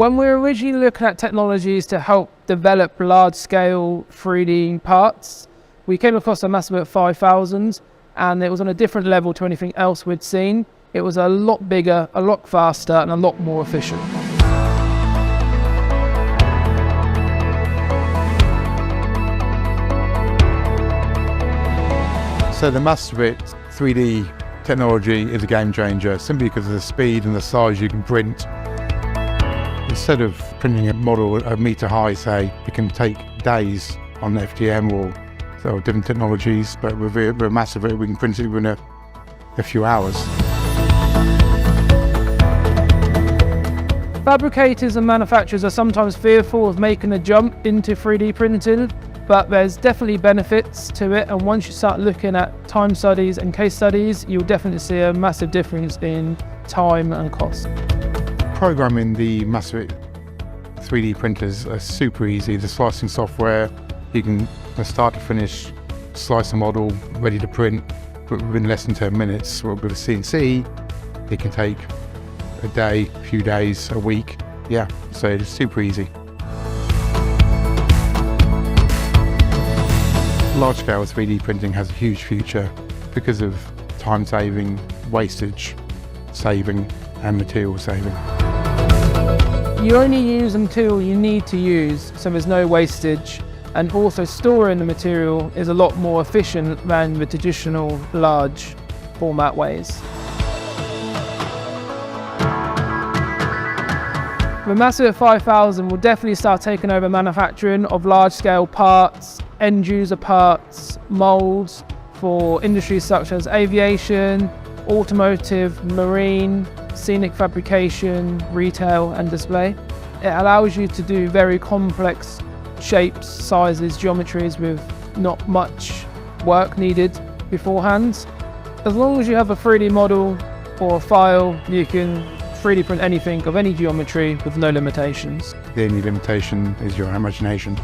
When we were originally looking at technologies to help develop large-scale 3D parts, we came across a Massivit 5000, and it was on a different level to anything else we'd seen. It was a lot bigger, a lot faster, and a lot more efficient. So the Massivit 3D technology is a game changer simply because of the speed and the size you can print. Instead of printing a model a metre high, say, it can take days on FDM or different technologies, but with Massivit we can print it within a few hours. Fabricators and manufacturers are sometimes fearful of making a jump into 3D printing, but there's definitely benefits to it, and once you start looking at time studies and case studies, you'll definitely see a massive difference in time and cost. Programming the Massivit 3D printers are super easy. The slicing software, you can from start to finish slice a model ready to print within less than 10 minutes. With a CNC, it can take a day, a few days, a week. Yeah, so it's super easy. Large-scale 3D printing has a huge future because of time saving, wastage saving, and material saving. You only use the material you need to use, so there's no wastage, and also storing the material is a lot more efficient than the traditional large format ways. The Massivit 5000 will definitely start taking over manufacturing of large-scale parts, end-user parts, moulds for industries such as aviation, automotive, marine, scenic fabrication, retail and display. It allows you to do very complex shapes, sizes, geometries with not much work needed beforehand. As long as you have a 3D model or a file, you can 3D print anything of any geometry with no limitations. The only limitation is your imagination.